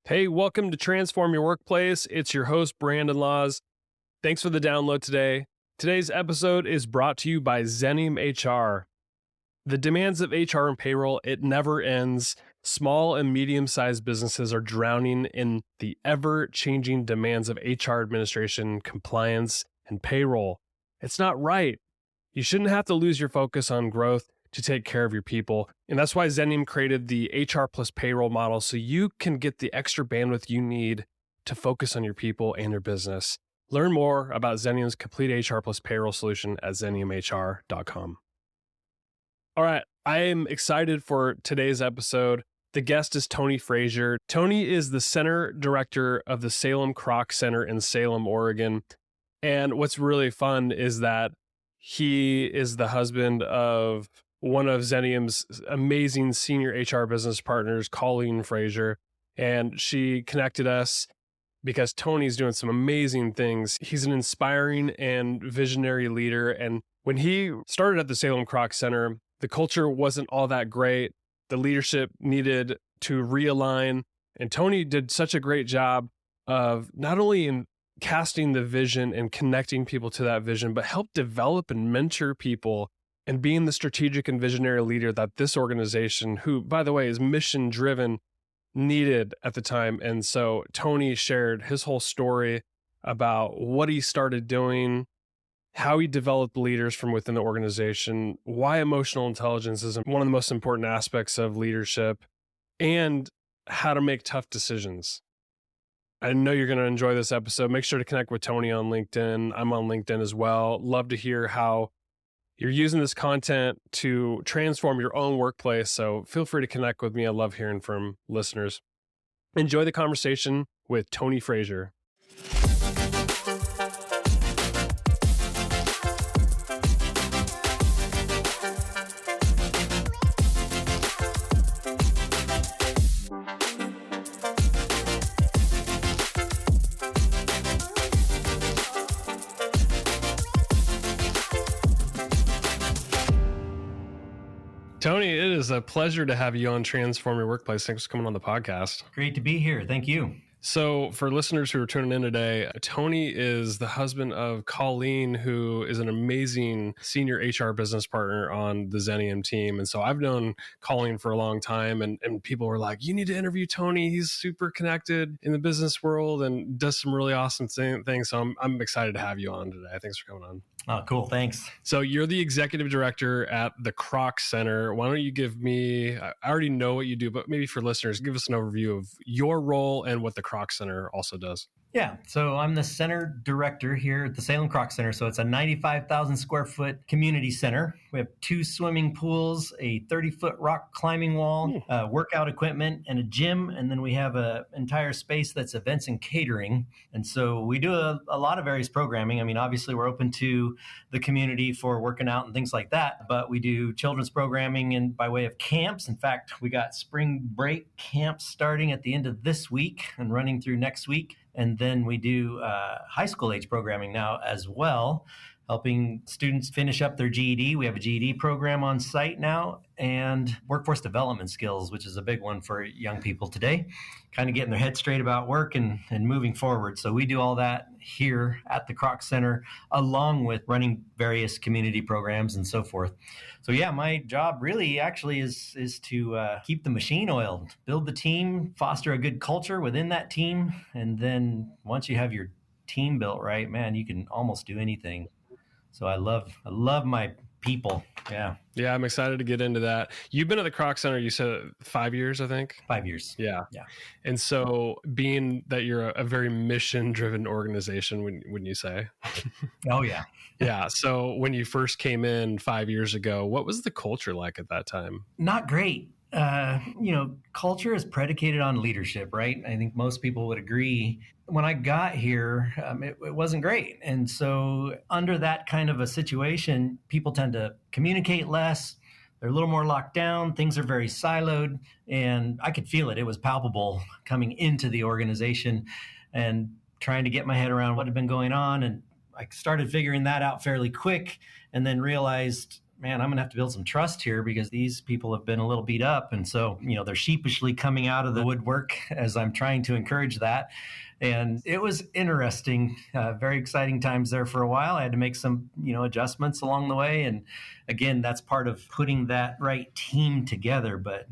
Hey, welcome to Transform Your Workplace. It's your host, Brandon Laws. Thanks for the download today. Today's episode is brought to you by Xenium HR. The demands of HR and payroll, it never ends. Small and medium-sized businesses are drowning in the ever-changing demands of HR administration, compliance, and payroll. It's not right. You shouldn't have to lose your focus on growth to take care of your people. And that's why Xenium created the HR plus payroll model so you can get the extra bandwidth you need to focus on your people and your business. Learn more about Xenium's complete HR plus payroll solution at xeniumhr.com. All right, I am excited for today's episode. The guest is Tony Frazier. Tony is the center director of the Salem Kroc Center in Salem, Oregon. And what's really fun is that he is the husband of one of Xenium's amazing senior HR business partners, Colleen Frazier, and she connected us because Tony's doing some amazing things. He's an inspiring and visionary leader. And when he started at the Salem Kroc Center, the culture wasn't all that great. The leadership needed to realign. And Tony did such a great job of not only in casting the vision and connecting people to that vision, but help develop and mentor people and being the strategic and visionary leader that this organization, who, by the way, is mission-driven, needed at the time. And so Tony shared his whole story about what he started doing, how he developed leaders from within the organization, why emotional intelligence is one of the most important aspects of leadership, and how to make tough decisions. I know you're going to enjoy this episode. Make sure to connect with Tony on LinkedIn. I'm on LinkedIn as well. Love to hear how you're using this content to transform your own workplace. So feel free to connect with me. I love hearing from listeners. Enjoy the conversation with Tony Frazier. Tony, it is a pleasure to have you on Transform Your Workplace. Thanks for coming on the podcast. Great to be here. Thank you. So for listeners who are tuning in today, Tony is the husband of Colleen, who is an amazing senior HR business partner on the Xenium team. And so I've known Colleen for a long time, and people were like, you need to interview Tony. He's super connected in the business world and does some really awesome things. So I'm excited to have you on today. Thanks for coming on. Oh, cool. Thanks. So you're the executive director at the Croc Center. Why don't you give me, I already know what you do, but maybe for listeners, give us an overview of your role and what the Croc Center also does. Yeah. So I'm the center director here at the Salem Kroc Center. So it's a 95,000 square foot community center. We have 2 swimming pools, a 30-foot rock climbing wall, workout equipment, and a gym. And then we have an entire space that's events and catering. And so we do a lot of various programming. I mean, obviously we're open to the community for working out and things like that, but we do children's programming and by way of camps. In fact, we got spring break camps starting at the end of this week and running through next week. And then we do high school age programming now as well, helping students finish up their GED. We have a GED program on site now, and workforce development skills, which is a big one for young people today, kind of getting their head straight about work and moving forward. So we do all that here at the Croc Center, along with running various community programs and so forth. So yeah, my job really actually is to keep the machine oiled, build the team, foster a good culture within that team. And then once you have your team built right, man, you can almost do anything. So I love my people. Yeah. Yeah, I'm excited to get into that. You've been at the Croc Center, you said 5 years, I think? 5 years. Yeah. And so being that you're a very mission-driven organization, wouldn't you say? Oh, yeah. Yeah. So when you first came in 5 years ago, what was the culture like at that time? Not great. Culture is predicated on leadership, right? I think most people would agree. When I got here, it wasn't great. And so under that kind of a situation, people tend to communicate less. They're a little more locked down. Things are very siloed. And I could feel it. It was palpable coming into the organization and trying to get my head around what had been going on. And I started figuring that out fairly quick and then realized man, I'm going to have to build some trust here because these people have been a little beat up. And so, they're sheepishly coming out of the woodwork as I'm trying to encourage that. And it was interesting, very exciting times there for a while. I had to make some, adjustments along the way. And again, that's part of putting that right team together. But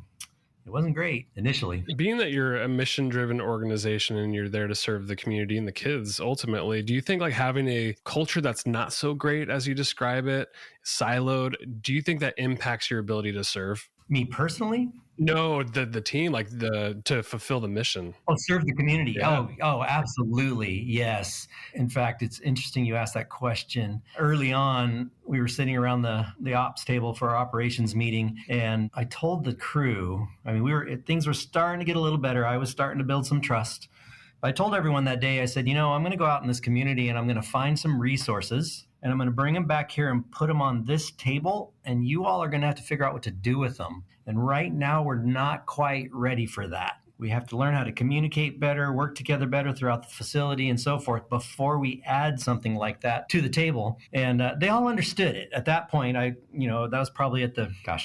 it wasn't great initially. Being that you're a mission-driven organization and you're there to serve the community and the kids, ultimately, do you think like having a culture that's not so great as you describe it, siloed, do you think that impacts your ability to serve? Me personally? No, the team, like to fulfill the mission. Oh, serve the community. Yeah. Oh, absolutely. Yes. In fact, it's interesting you asked that question. Early on, we were sitting around the ops table for our operations meeting, and I told the crew, things were starting to get a little better. I was starting to build some trust. But I told everyone that day, I said, I'm going to go out in this community and I'm going to find some resources and I'm going to bring them back here and put them on this table. And you all are going to have to figure out what to do with them. And right now, we're not quite ready for that. We have to learn how to communicate better, work together better throughout the facility and so forth before we add something like that to the table. And they all understood it. At that point, that was probably at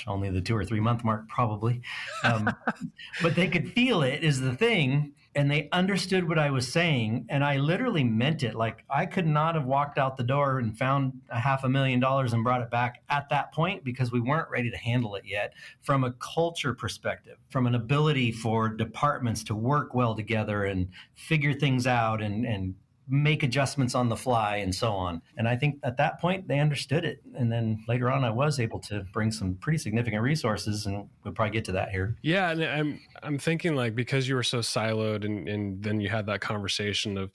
only the 2 or 3 month mark, probably. But they could feel it is the thing. And they understood what I was saying. And I literally meant it. Like I could not have walked out the door and found $500,000 and brought it back at that point because we weren't ready to handle it yet from a culture perspective, from an ability for departments to work well together and figure things out and make adjustments on the fly and so on. And I think at that point they understood it. And then later on, I was able to bring some pretty significant resources, and we'll probably get to that here. Yeah. And I'm thinking like, because you were so siloed and then you had that conversation of,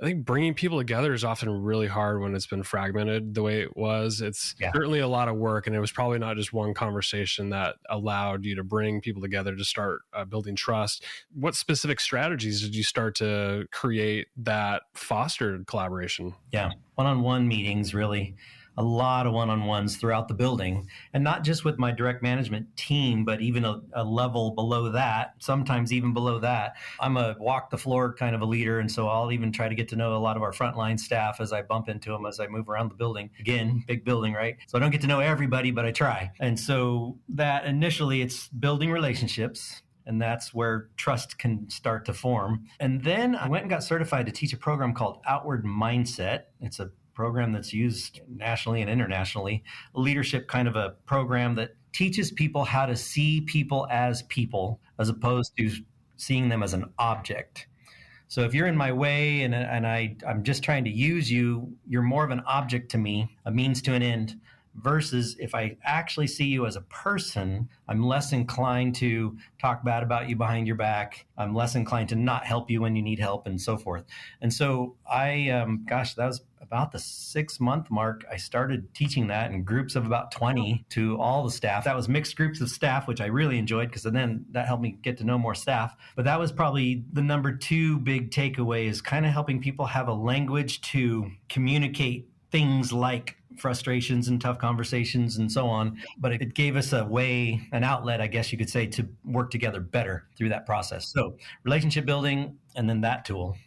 I think bringing people together is often really hard when it's been fragmented the way it was. It's certainly a lot of work, and it was probably not just one conversation that allowed you to bring people together to start building trust. What specific strategies did you start to create that fostered collaboration? Yeah, one-on-one meetings, really. A lot of one-on-ones throughout the building, and not just with my direct management team, but even a level below that, sometimes even below that. I'm a walk the floor kind of a leader, and so I'll even try to get to know a lot of our frontline staff as I bump into them as I move around the building. Again, big building, right? So I don't get to know everybody, but I try. And so that initially it's building relationships. And that's where trust can start to form. And then I went and got certified to teach a program called Outward Mindset. It's a program that's used nationally and internationally, a leadership kind of a program that teaches people how to see people as opposed to seeing them as an object. So if you're in my way and I'm just trying to use you, you're more of an object to me, a means to an end. Versus if I actually see you as a person, I'm less inclined to talk bad about you behind your back. I'm less inclined to not help you when you need help and so forth. And so that was about the 6-month mark. I started teaching that in groups of about 20 to all the staff. That was mixed groups of staff, which I really enjoyed because then that helped me get to know more staff. But that was probably the number 2 big takeaway, is kind of helping people have a language to communicate things like frustrations and tough conversations and so on. But it gave us a way, an outlet, I guess you could say, to work together better through that process. So relationship building, and then that tool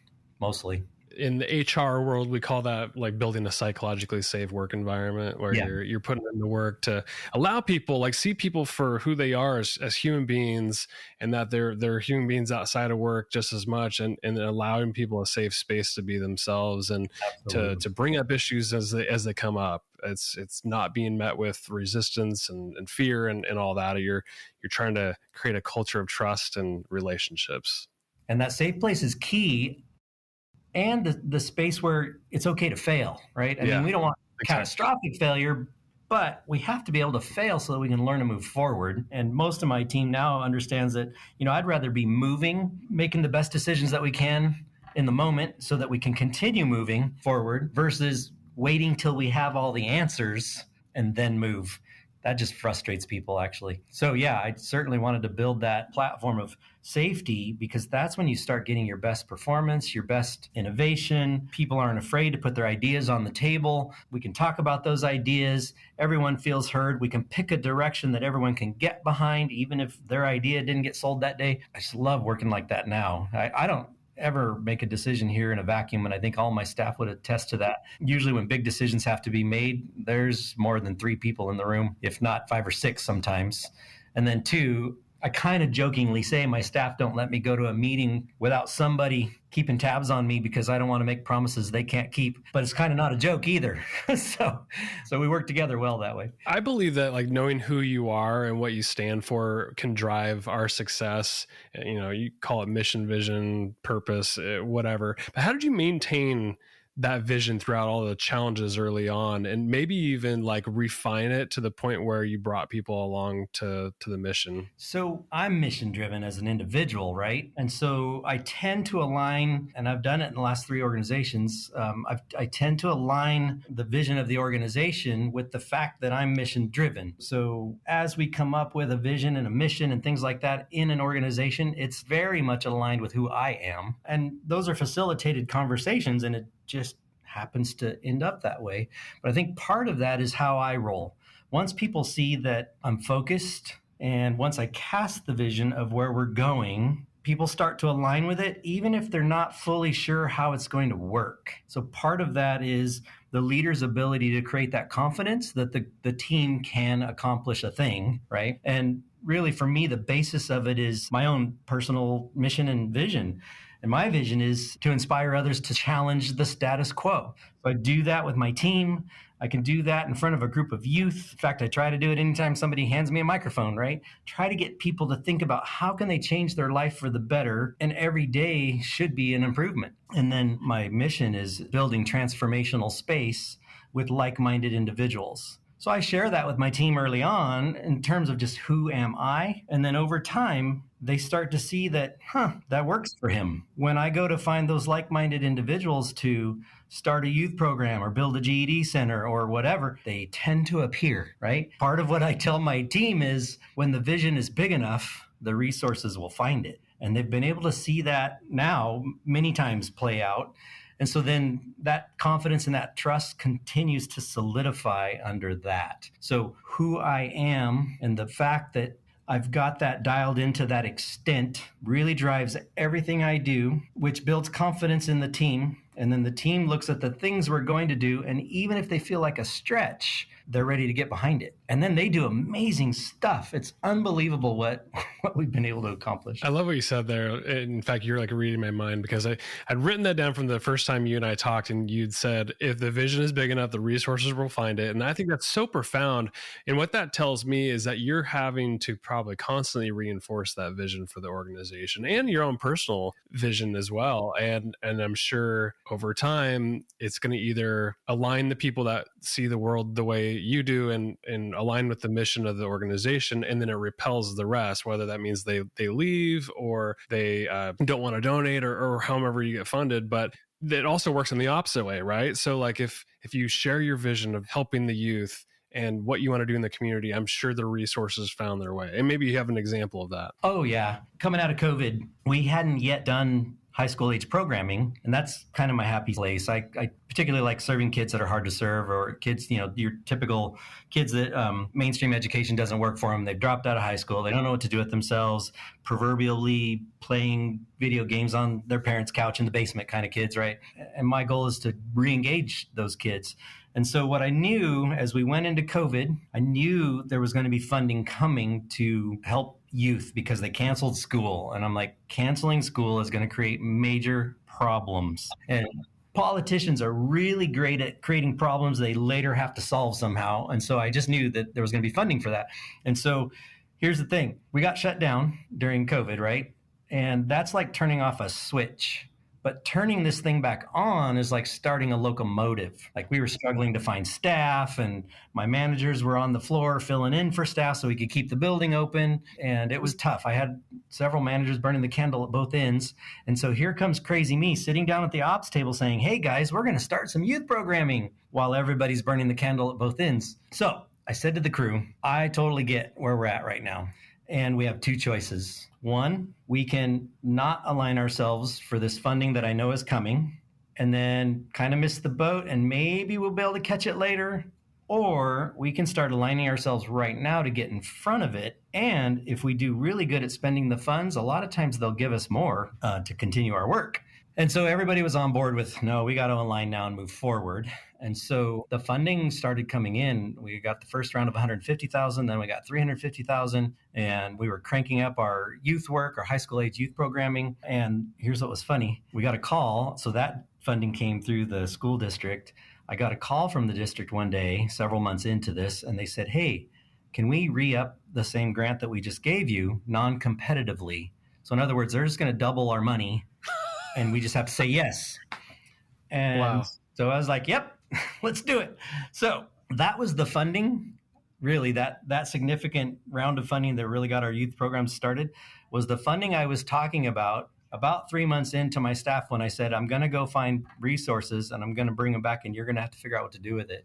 mostly. In the HR world, we call that like building a psychologically safe work environment where you're putting in the work to allow people, like see people for who they are as human beings, and that they're human beings outside of work just as much, and allowing people a safe space to be themselves and to bring up issues as they come up. It's not being met with resistance and fear and all that. You're trying to create a culture of trust and relationships. And that safe place is key. And the space where it's okay to fail, right? I mean, we don't want catastrophic failure, but we have to be able to fail so that we can learn to move forward. And most of my team now understands that, I'd rather be moving, making the best decisions that we can in the moment so that we can continue moving forward versus waiting till we have all the answers and then move. That just frustrates people, actually. So yeah, I certainly wanted to build that platform of safety, because that's when you start getting your best performance, your best innovation. People aren't afraid to put their ideas on the table. We can talk about those ideas. Everyone feels heard. We can pick a direction that everyone can get behind, even if their idea didn't get sold that day. I just love working like that now. I don't ever make a decision here in a vacuum. And I think all my staff would attest to that. Usually when big decisions have to be made, there's more than 3 people in the room, if not 5 or 6 sometimes. And then 2, I kind of jokingly say my staff don't let me go to a meeting without somebody keeping tabs on me because I don't want to make promises they can't keep. But it's kind of not a joke either. So we work together well that way. I believe that like knowing who you are and what you stand for can drive our success. You know, you call it mission, vision, purpose, whatever. But how did you maintain that vision throughout all the challenges early on, and maybe even like refine it to the point where you brought people along to the mission? So I'm mission driven as an individual, right? And so I tend to align, and I've done it in the last 3 organizations. I tend to align the vision of the organization with the fact that I'm mission driven. So as we come up with a vision and a mission and things like that in an organization, it's very much aligned with who I am. And those are facilitated conversations, and it just happens to end up that way. But I think part of that is how I roll. Once people see that I'm focused, and once I cast the vision of where we're going, people start to align with it, even if they're not fully sure how it's going to work. So part of that is the leader's ability to create that confidence that the team can accomplish a thing, right? And really, for me, the basis of it is my own personal mission and vision. And my vision is to inspire others to challenge the status quo. So I do that with my team. I can do that in front of a group of youth. In fact, I try to do it anytime somebody hands me a microphone, right? Try to get people to think about how can they change their life for the better, and every day should be an improvement. And then my mission is building transformational space with like-minded individuals. So I share that with my team early on in terms of just who am I? And then over time, they start to see that, that works for him. When I go to find those like-minded individuals to start a youth program or build a GED center or whatever, they tend to appear, right? Part of what I tell my team is when the vision is big enough, the resources will find it. And they've been able to see that now many times play out. And so then that confidence and that trust continues to solidify under that. So who I am and the fact that I've got that dialed into that extent really drives everything I do, which builds confidence in the team. And then the team looks at the things we're going to do. And even if they feel like a stretch, they're ready to get behind it. And then they do amazing stuff. It's unbelievable what we've been able to accomplish. I love what you said there. In fact, you're like reading my mind, because I'd written that down from the first time you and I talked, and you'd said, if the vision is big enough, the resources will find it. And I think that's so profound. And what that tells me is that you're having to probably constantly reinforce that vision for the organization and your own personal vision as well. And I'm sure over time, it's going to either align the people that see the world the way you do and align with the mission of the organization, and then it repels the rest, whether that means they leave or they don't want to donate or however you get funded. But it also works in the opposite way, right? So like if you share your vision of helping the youth and what you want to do in the community, I'm sure the resources found their way. And maybe you have an example of that. Oh, yeah. Coming out of COVID, we hadn't yet done high school age programming, and that's kind of my happy place. I particularly like serving kids that are hard to serve, or kids, your typical kids that mainstream education doesn't work for them. They've dropped out of high school. They don't know what to do with themselves, proverbially playing video games on their parents' couch in the basement kind of kids, right? And my goal is to re-engage those kids. And so what I knew as we went into COVID, I knew there was going to be funding coming to help youth because they canceled school. And I'm like, canceling school is going to create major problems. And politicians are really great at creating problems they later have to solve somehow. And so I just knew that there was going to be funding for that. And so here's the thing. We got shut down during COVID, right? And that's like turning off a switch. But turning this thing back on is like starting a locomotive. Like we were struggling to find staff, and my managers were on the floor filling in for staff so we could keep the building open. And it was tough. I had several managers burning the candle at both ends. And so here comes crazy me sitting down at the ops table saying, hey guys, we're going to start some youth programming while everybody's burning the candle at both ends. So I said to the crew, I totally get where we're at right now. And we have 2 choices. One, we can not align ourselves for this funding that I know is coming, and then kind of miss the boat, and maybe we'll be able to catch it later. Or we can start aligning ourselves right now to get in front of it. And if we do really good at spending the funds, a lot of times they'll give us more to continue our work. And so everybody was on board with, no, we got to align now and move forward. And so the funding started coming in. We got the first round of 150,000, then we got 350,000, and we were cranking up our youth work, our high school age youth programming. And here's what was funny. We got a call. So that funding came through the school district. I got a call from the district one day, several months into this, and they said, hey, can we re-up the same grant that we just gave you non-competitively? So in other words, they're just going to double our money and we just have to say yes. And Wow. so I was like, yep, let's do it. So that was the funding. Really, that significant round of funding that really got our youth programs started was the funding I was talking about 3 months into my staff when I said, I'm going to go find resources and I'm going to bring them back and you're going to have to figure out what to do with it.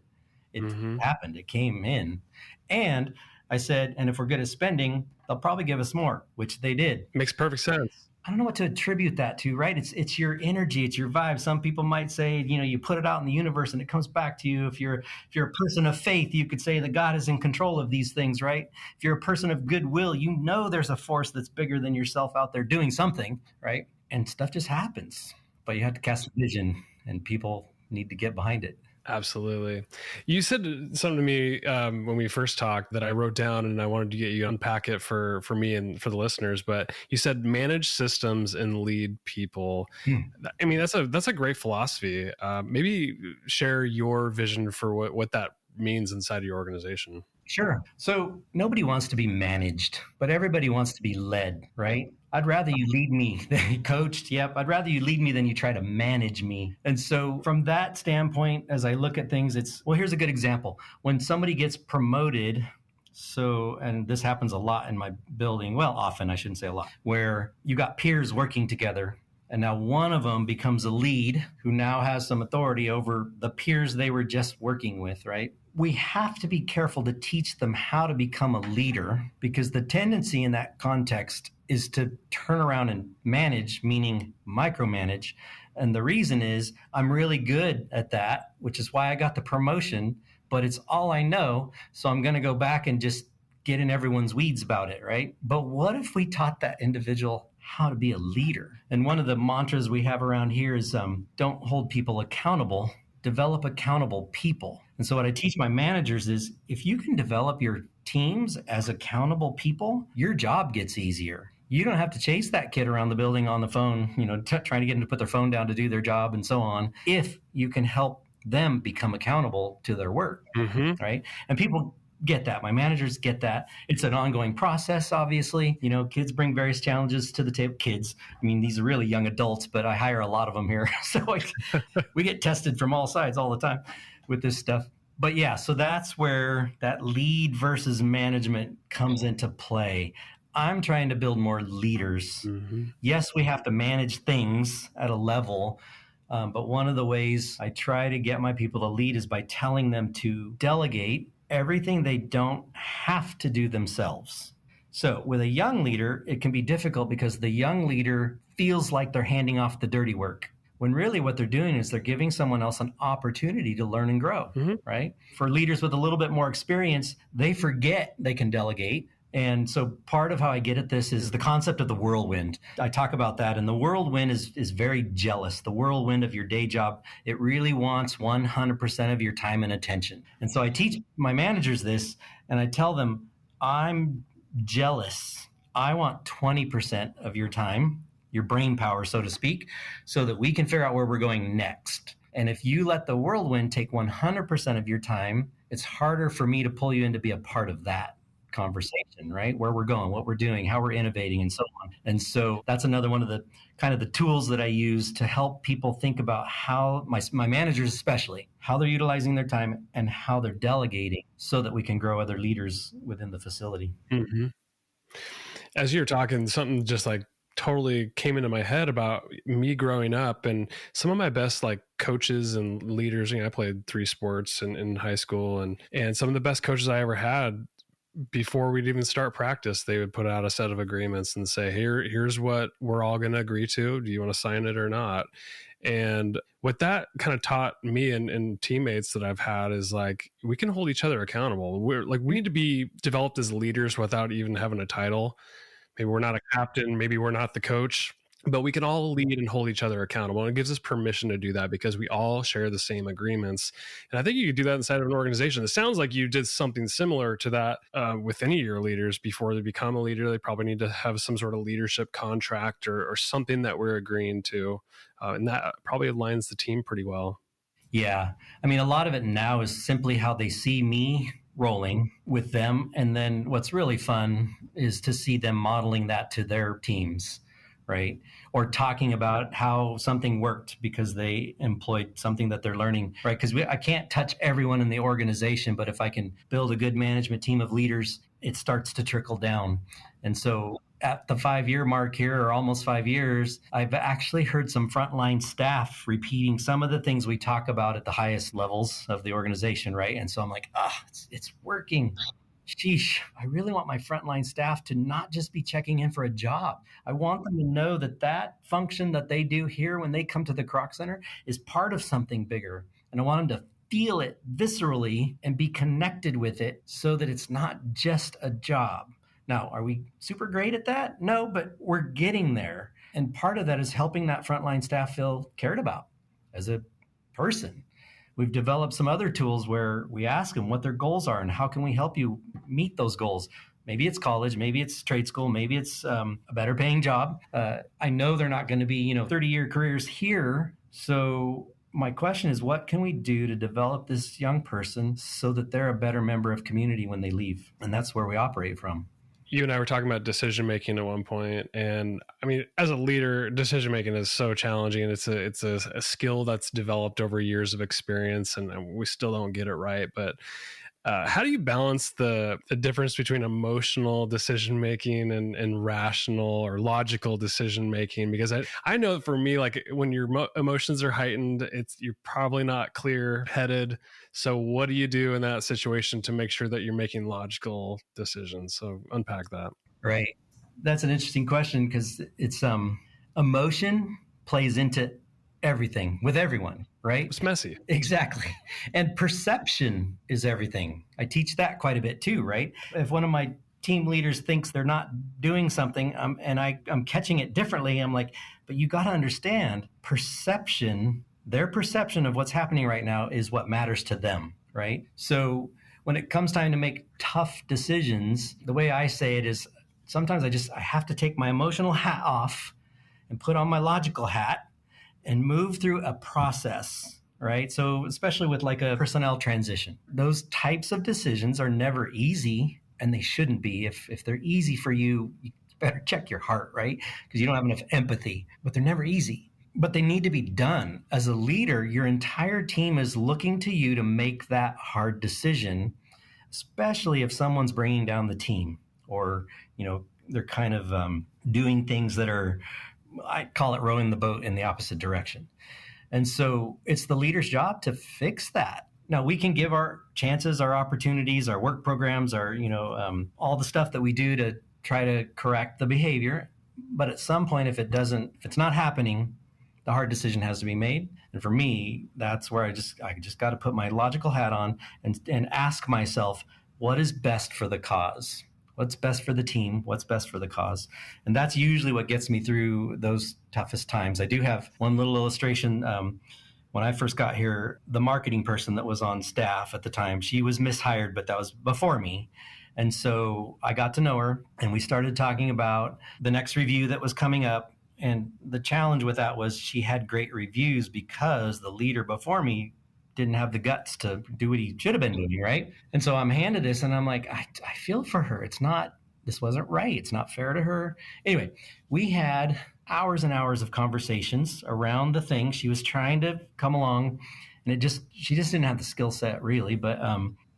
It happened. It came in. And I said, and if we're good at spending, they'll probably give us more, which they did. Makes perfect sense. I don't know what to attribute that to, right? It's your energy, it's your vibe. Some people might say, you put it out in the universe and it comes back to you. If you're a person of faith, you could say that God is in control of these things, right? If you're a person of goodwill, there's a force that's bigger than yourself out there doing something, right? And stuff just happens. But you have to cast a vision and people need to get behind it. Absolutely. You said something to me when we first talked that I wrote down, and I wanted to get you to unpack it for me and for the listeners. But you said manage systems and lead people. I mean, that's a great philosophy. Maybe share your vision for what that means inside of your organization. Sure. So nobody wants to be managed, but everybody wants to be led, right? I'd rather you lead me than you coached. Yep. I'd rather you lead me than you try to manage me. And so from that standpoint, as I look at things, here's a good example. When somebody gets promoted, and this happens a lot in my building, well, often, I shouldn't say a lot, where you got peers working together. And now one of them becomes a lead who now has some authority over the peers they were just working with, right? We have to be careful to teach them how to become a leader, because the tendency in that context is to turn around and manage, meaning micromanage. And the reason is I'm really good at that, which is why I got the promotion, but it's all I know. So I'm going to go back and just get in everyone's weeds about it, right? But what if we taught that individual how to be a leader? And one of the mantras we have around here is don't hold people accountable, develop accountable people. And so what I teach my managers is if you can develop your teams as accountable people, your job gets easier. You don't have to chase that kid around the building on the phone, trying to get them to put their phone down to do their job and so on, if you can help them become accountable to their work, right? And people get that. My managers get that. It's an ongoing process, obviously. Kids bring various challenges to the table. Kids, I mean, these are really young adults, but I hire a lot of them here. So we get tested from all sides all the time with this stuff. But yeah, so that's where that lead versus management comes into play. I'm trying to build more leaders. Yes, we have to manage things at a level. But one of the ways I try to get my people to lead is by telling them to delegate everything they don't have to do themselves. So with a young leader, it can be difficult because the young leader feels like they're handing off the dirty work, when really what they're doing is they're giving someone else an opportunity to learn and grow, right? For leaders with a little bit more experience, they forget they can delegate. And so part of how I get at this is the concept of the whirlwind. I talk about that, and the whirlwind is very jealous. The whirlwind of your day job, it really wants 100% of your time and attention. And so I teach my managers this, and I tell them, I'm jealous. I want 20% of your time, your brain power, so to speak, so that we can figure out where we're going next. And if you let the whirlwind take 100% of your time, it's harder for me to pull you in to be a part of that conversation, right? Where we're going, what we're doing, how we're innovating, and so on. And so that's another one of the kind of the tools that I use to help people think about how my managers, especially, how they're utilizing their time and how they're delegating so that we can grow other leaders within the facility. As you're talking, something just like totally came into my head about me growing up, and some of my best like coaches and leaders. I played 3 sports in high school, and some of the best coaches I ever had, before we'd even start practice, they would put out a set of agreements and say, here's what we're all going to agree to. Do you want to sign it or not? And what that kind of taught me and teammates that I've had is like, we can hold each other accountable. We need to be developed as leaders without even having a title. Maybe we're not a captain. Maybe we're not the coach. but we can all lead and hold each other accountable. And it gives us permission to do that because we all share the same agreements. And I think you could do that inside of an organization. It sounds like you did something similar to that with any of your leaders. Before they become a leader, they probably need to have some sort of leadership contract or something that we're agreeing to. And that probably aligns the team pretty well. Yeah. I mean, a lot of it now is simply how they see me rolling with them. And then what's really fun is to see them modeling that to their teams, right? Or talking about how something worked because they employed something that they're learning, right? Because I can't touch everyone in the organization, but if I can build a good management team of leaders, it starts to trickle down. And so at the 5-year mark here, or almost 5 years, I've actually heard some frontline staff repeating some of the things we talk about at the highest levels of the organization, right? And so I'm like, it's working. Sheesh, I really want my frontline staff to not just be checking in for a job. I want them to know that that function that they do here when they come to the Croc Center is part of something bigger. And I want them to feel it viscerally and be connected with it so that it's not just a job. Now, are we super great at that? No, but we're getting there. And part of that is helping that frontline staff feel cared about as a person. We've developed some other tools where we ask them what their goals are and how can we help you meet those goals. Maybe it's college, maybe it's trade school, maybe it's a better paying job. I know they're not going to be, 30-year careers here. So my question is, what can we do to develop this young person so that they're a better member of community when they leave? And that's where we operate from. You and I were talking about decision making at one point, and I mean, as a leader, decision making is so challenging. It's a skill that's developed over years of experience, and we still don't get it right. But how do you balance the difference between emotional decision making and rational or logical decision making? Because I know for me, like when your emotions are heightened, you're probably not clear headed. So what do you do in that situation to make sure that you're making logical decisions? So unpack that. Right. That's an interesting question because it's emotion plays into everything with everyone, right? It's messy. Exactly. And perception is everything. I teach that quite a bit too, right? If one of my team leaders thinks they're not doing something and I'm catching it differently, I'm like, but you got to understand perception, their perception of what's happening right now is what matters to them, right? So when it comes time to make tough decisions, the way I say it is sometimes I have to take my emotional hat off and put on my logical hat and move through a process, right? So especially with like a personnel transition, those types of decisions are never easy, and they shouldn't be. If they're easy for you, you better check your heart, right? Because you don't have enough empathy, but they're never easy. But they need to be done. As a leader, your entire team is looking to you to make that hard decision, especially if someone's bringing down the team or, they're kind of doing things that are, I call it rowing the boat in the opposite direction. And so it's the leader's job to fix that. Now, we can give our chances, our opportunities, our work programs, our, all the stuff that we do to try to correct the behavior. But at some point, if it's not happening, the hard decision has to be made. And for me, that's where I just got to put my logical hat on and ask myself, what is best for the cause? What's best for the team? What's best for the cause? And that's usually what gets me through those toughest times. I do have one little illustration. When I first got here, the marketing person that was on staff at the time, she was mishired, but that was before me. And so I got to know her, and we started talking about the next review that was coming up. And the challenge with that was she had great reviews because the leader before me didn't have the guts to do what he should have been doing, right? And so I'm handed this and I'm like, I feel for her. This wasn't right. It's not fair to her. Anyway, we had hours and hours of conversations around the thing. She was trying to come along, and she just didn't have the skill set really, but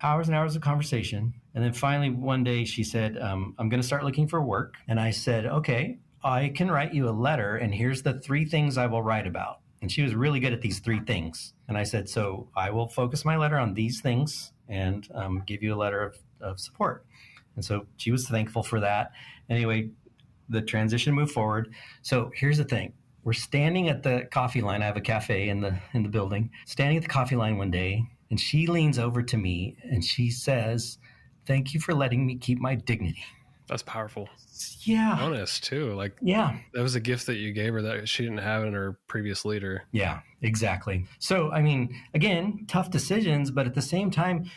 hours and hours of conversation. And then finally one day she said, I'm going to start looking for work. And I said, okay, I can write you a letter, and here's the 3 things I will write about. And she was really good at these 3 things. And I said, so I will focus my letter on these things and give you a letter of support. And so she was thankful for that. Anyway, the transition moved forward. So here's the thing. We're standing at the coffee line. I have a cafe in the building. Standing at the coffee line one day, and she leans over to me and she says, thank you for letting me keep my dignity. That's powerful. Yeah. Honest too. Like Yeah. that was a gift that you gave her that she didn't have in her previous leader. Yeah, exactly. So, I mean, again, tough decisions, but at the same time,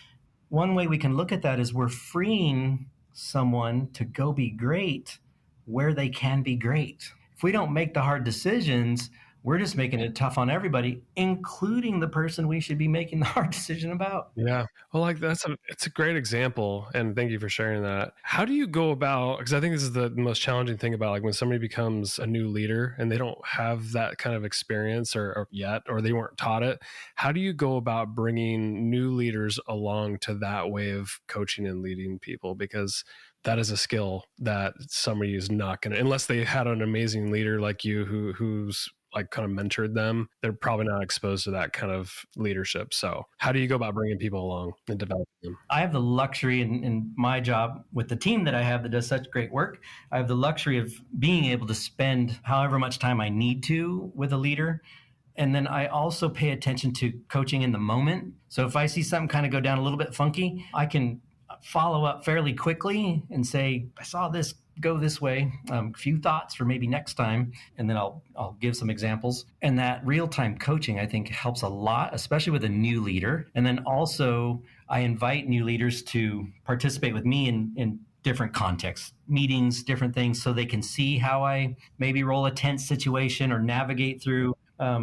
one way we can look at that is we're freeing someone to go be great where they can be great. If we don't make the hard decisions, we're just making it tough on everybody, including the person we should be making the hard decision about. Yeah. Well, like it's a great example. And thank you for sharing that. How do you go about, because I think this is the most challenging thing about like when somebody becomes a new leader and they don't have that kind of experience or yet, or they weren't taught it. How do you go about bringing new leaders along to that way of coaching and leading people? Because that is a skill that somebody is not going to, unless they had an amazing leader like you who's like kind of mentored them, they're probably not exposed to that kind of leadership. So how do you go about bringing people along and developing them? I have the luxury in my job with the team that I have that does such great work. I have the luxury of being able to spend however much time I need to with a leader. And then I also pay attention to coaching in the moment. So if I see something kind of go down a little bit funky, I can follow up fairly quickly and say, I saw this go this way. A few thoughts for maybe next time, and then I'll give some examples. And that real-time coaching, I think, helps a lot, especially with a new leader. And then also, I invite new leaders to participate with me in different contexts, meetings, different things, so they can see how I maybe roll a tense situation or navigate through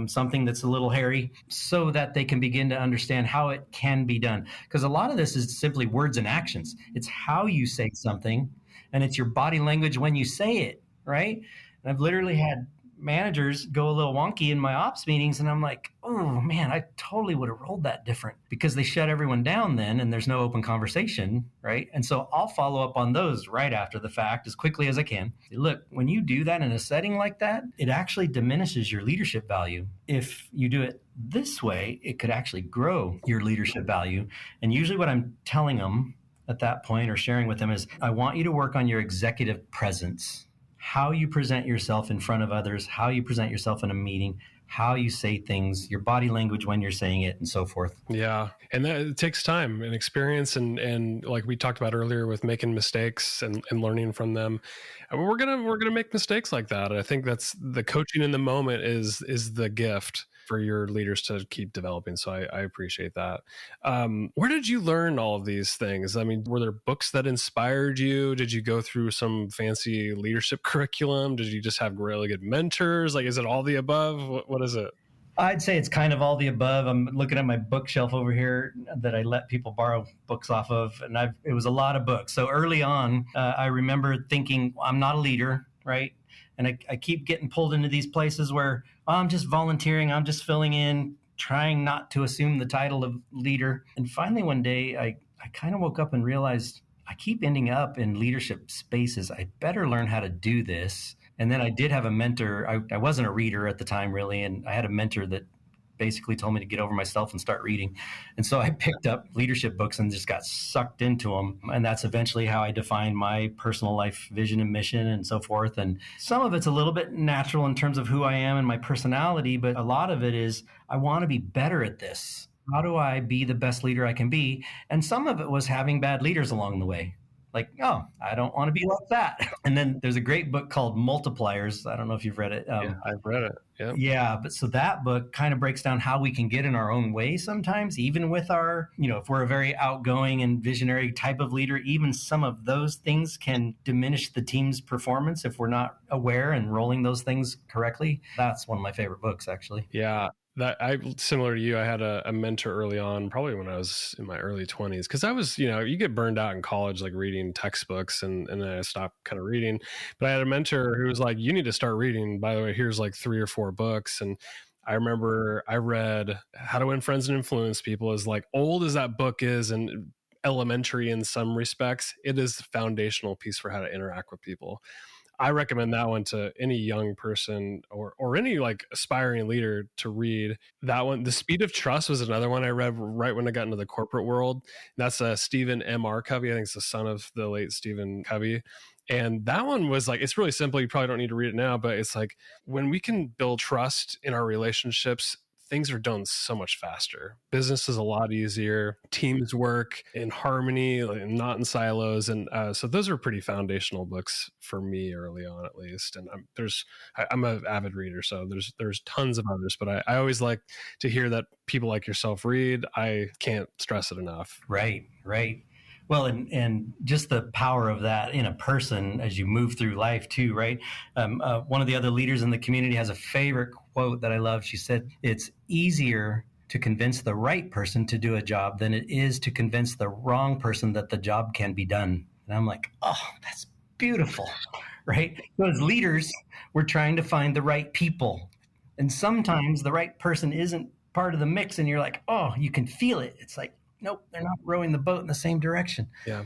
something that's a little hairy, so that they can begin to understand how it can be done. Because a lot of this is simply words and actions. It's how you say something, and it's your body language when you say it, right? And I've literally had managers go a little wonky in my ops meetings, and I'm like, oh man, I totally would have rolled that different, because they shut everyone down then and there's no open conversation, right? And so I'll follow up on those right after the fact as quickly as I can. Look, when you do that in a setting like that, it actually diminishes your leadership value. If you do it this way, it could actually grow your leadership value. And usually what I'm telling them at that point or sharing with them is, I want you to work on your executive presence, how you present yourself in front of others, how you present yourself in a meeting, how you say things, your body language when you're saying it, and so forth. Yeah. And that it takes time and experience and like we talked about earlier with making mistakes and learning from them. And we're gonna make mistakes like that. I think that's the coaching in the moment is the gift for your leaders to keep developing. So I appreciate that. Where did you learn all of these things? I mean, were there books that inspired you? Did you go through some fancy leadership curriculum? Did you just have really good mentors? Like, is it all the above? What is it? I'd say it's kind of all the above. I'm looking at my bookshelf over here that I let people borrow books off of, and it was a lot of books. So early on, I remember thinking, I'm not a leader, right? And I keep getting pulled into these places where I'm just volunteering, I'm just filling in, trying not to assume the title of leader. And finally, one day, I kind of woke up and realized I keep ending up in leadership spaces. I better learn how to do this. And then I did have a mentor. I wasn't a reader at the time, really, and I had a mentor that basically told me to get over myself and start reading. And so I picked up leadership books and just got sucked into them. And that's eventually how I defined my personal life vision and mission and so forth. And some of it's a little bit natural in terms of who I am and my personality, but a lot of it is I want to be better at this. How do I be the best leader I can be? And some of it was having bad leaders along the way. Like, oh, I don't want to be like that. And then there's a great book called Multipliers. I don't know if you've read it. Yeah, I've read it. Yeah. Yeah. But so that book kind of breaks down how we can get in our own way sometimes, even with our, if we're a very outgoing and visionary type of leader, even some of those things can diminish the team's performance if we're not aware and rolling those things correctly. That's one of my favorite books, actually. Yeah. Similar to you, I had a mentor early on, probably when I was in my early 20s, because I was, you get burned out in college, like reading textbooks, and then I stopped kind of reading. But I had a mentor who was like, you need to start reading. By the way, here's like 3 or 4 books. And I remember I read How to Win Friends and Influence People. As like old as that book is and elementary in some respects, it is the foundational piece for how to interact with people. I recommend that one to any young person or any like aspiring leader to read. That one, The Speed of Trust, was another one I read right when I got into the corporate world. That's Stephen M.R. Covey. I think it's the son of the late Stephen Covey. And that one was like, it's really simple. You probably don't need to read it now, but it's like when we can build trust in our relationships things are done so much faster. Business is a lot easier. Teams work in harmony, like, not in silos. And so those are pretty foundational books for me early on, at least. And I'm an avid reader, so there's tons of others, but I always like to hear that people like yourself read. I can't stress it enough. Right. Well, and just the power of that in a person as you move through life too, right? One of the other leaders in the community has a favorite quote that I love. She said, "It's easier to convince the right person to do a job than it is to convince the wrong person that the job can be done." And I'm like, oh, that's beautiful, right? So as leaders, we're trying to find the right people. And sometimes the right person isn't part of the mix, and you're like, oh, you can feel it. It's like, nope, they're not rowing the boat in the same direction. Yeah.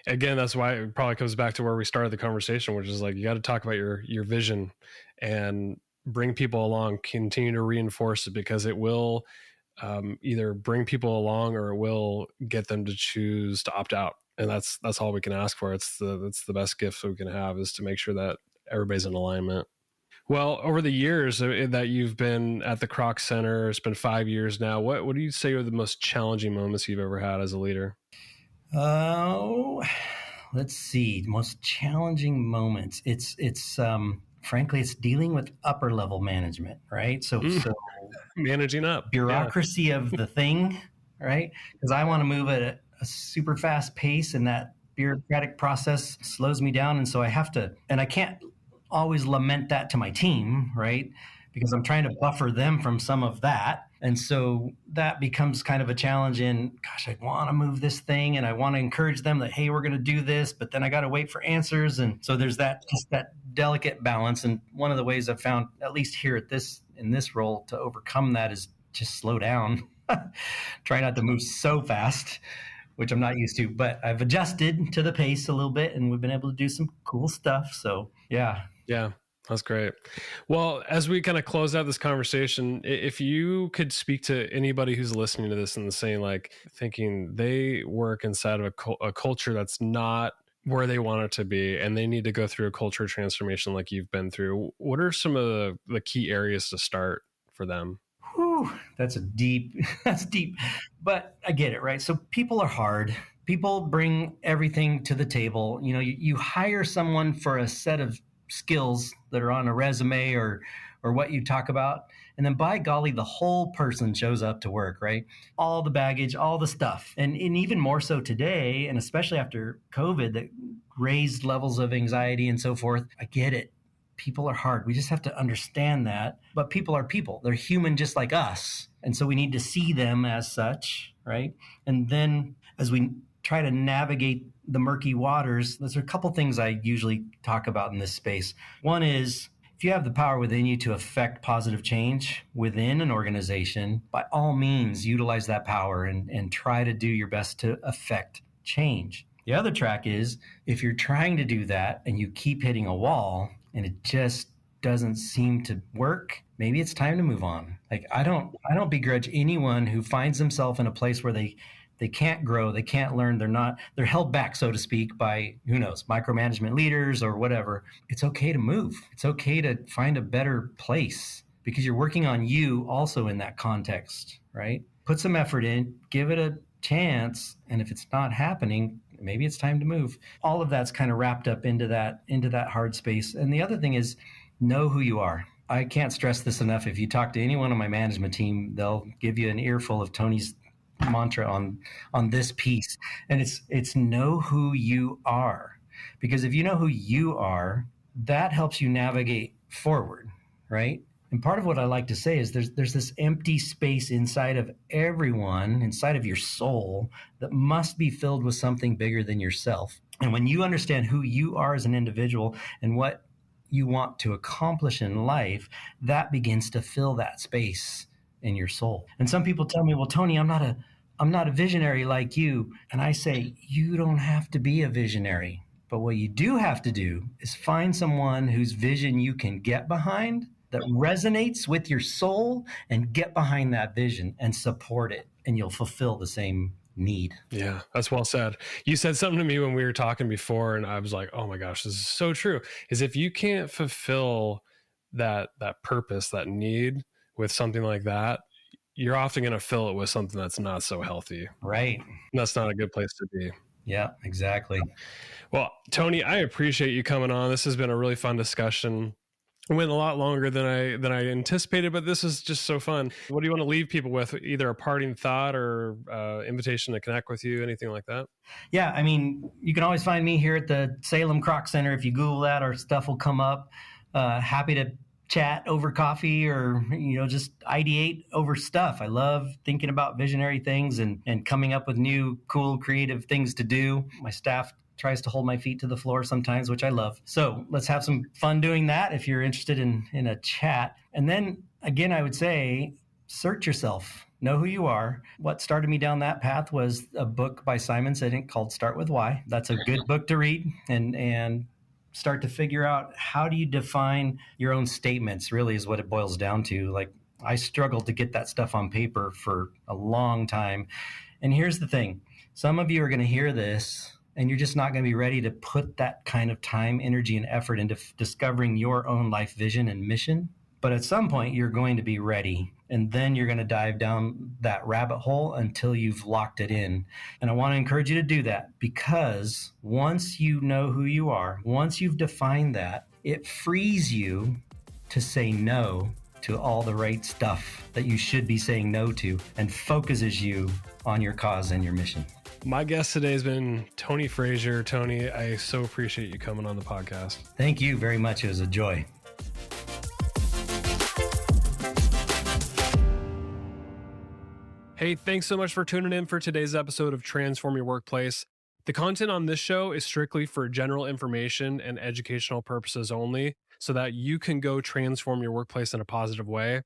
Again, that's why it probably comes back to where we started the conversation, which is like, you got to talk about your vision and bring people along, continue to reinforce it, because it will either bring people along or it will get them to choose to opt out. And that's all we can ask for. It's the best gift we can have, is to make sure that everybody's in alignment. Well, over the years that you've been at the Croc Center, it's been 5 years now. What do you say are the most challenging moments you've ever had as a leader? Oh, let's see. Most challenging moments. It's frankly, it's dealing with upper level management, right? So managing up bureaucracy of the thing, right? Because I want to move at a super fast pace, and that bureaucratic process slows me down, and so I have to, and I can't always lament that to my team, right? Because I'm trying to buffer them from some of that. And so that becomes kind of a challenge in, gosh, I want to move this thing and I want to encourage them that, hey, we're going to do this, but then I got to wait for answers. And so there's that delicate balance. And one of the ways I've found, at least here in this role, to overcome that is just slow down. Try not to move so fast, which I'm not used to, but I've adjusted to the pace a little bit, and we've been able to do some cool stuff. So yeah. Yeah, that's great. Well, as we kind of close out this conversation, if you could speak to anybody who's listening to this and saying, like, thinking they work inside of a culture that's not where they want it to be, and they need to go through a culture transformation like you've been through, what are some of the key areas to start for them? Whew, that's deep, but I get it, right? So people are hard. People bring everything to the table. You know, you hire someone for a set of skills that are on a resume or what you talk about, and then by golly, the whole person shows up to work, right? All the baggage, all the stuff, and even more so today, and especially after COVID, that raised levels of anxiety and so forth. I get it. People are hard. We just have to understand that. But people are people. They're human just like us, and so we need to see them as such, right? And then as we try to navigate the murky waters, there's a couple things I usually talk about in this space. One is, if you have the power within you to affect positive change within an organization, by all means, utilize that power and try to do your best to affect change. The other track is, if you're trying to do that and you keep hitting a wall and it just doesn't seem to work, maybe it's time to move on. Like, I don't begrudge anyone who finds themselves in a place where they can't grow, they can't learn, they're held back, so to speak, by, who knows, micromanagement leaders or whatever. It's okay to move. It's okay to find a better place, because you're working on you also in that context, right? Put some effort in, give it a chance, and if it's not happening, maybe it's time to move. All of that's kind of wrapped up into that hard space. And the other thing is, know who you are. I can't stress this enough. If you talk to anyone on my management team, they'll give you an earful of Tony's mantra on this piece, and it's know who you are. Because if you know who you are, that helps you navigate forward, right? And part of what I like to say is there's this empty space inside of everyone, inside of your soul, that must be filled with something bigger than yourself. And when you understand who you are as an individual and what you want to accomplish in life, that begins to fill that space in your soul. And some people tell me, well, Tony, I'm not a visionary like you. And I say, you don't have to be a visionary. But what you do have to do is find someone whose vision you can get behind, that resonates with your soul, and get behind that vision and support it. And you'll fulfill the same need. Yeah, that's well said. You said something to me when we were talking before, and I was like, oh my gosh, this is so true. Is if you can't fulfill that purpose, that need, with something like that, you're often going to fill it with something that's not so healthy. Right. That's not a good place to be. Yeah, exactly. Well, Tony, I appreciate you coming on. This has been a really fun discussion. It went a lot longer than I anticipated, but this is just so fun. What do you want to leave people with? Either a parting thought or invitation to connect with you, anything like that? Yeah, I mean, you can always find me here at the Salem Kroc Center. If you Google that, our stuff will come up. Happy to chat over coffee or, just ideate over stuff. I love thinking about visionary things and coming up with new, cool, creative things to do. My staff tries to hold my feet to the floor sometimes, which I love. So let's have some fun doing that if you're interested in a chat. And then again, I would say, search yourself. Know who you are. What started me down that path was a book by Simon Sinek called Start With Why. That's a good book to read and start to figure out how do you define your own statements, really is what it boils down to. Like, I struggled to get that stuff on paper for a long time. And here's the thing. Some of you are going to hear this and you're just not going to be ready to put that kind of time, energy, and effort into discovering your own life vision and mission. But at some point, you're going to be ready. And then you're going to dive down that rabbit hole until you've locked it in. And I want to encourage you to do that, because once you know who you are, once you've defined that, it frees you to say no to all the right stuff that you should be saying no to, and focuses you on your cause and your mission. My guest today has been Tony Frazier. Tony, I so appreciate you coming on the podcast. Thank you very much. It was a joy. Hey, thanks so much for tuning in for today's episode of Transform Your Workplace. The content on this show is strictly for general information and educational purposes only, so that you can go transform your workplace in a positive way.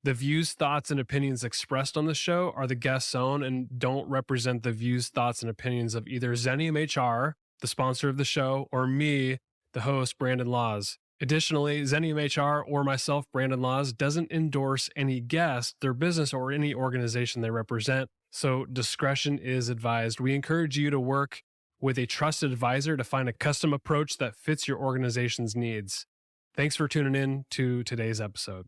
The views, thoughts, and opinions expressed on the show are the guest's own and don't represent the views, thoughts, and opinions of either Zenium HR, the sponsor of the show, or me, the host, Brandon Laws. Additionally, Zenium HR or myself, Brandon Laws, doesn't endorse any guest, their business, or any organization they represent, so discretion is advised. We encourage you to work with a trusted advisor to find a custom approach that fits your organization's needs. Thanks for tuning in to today's episode.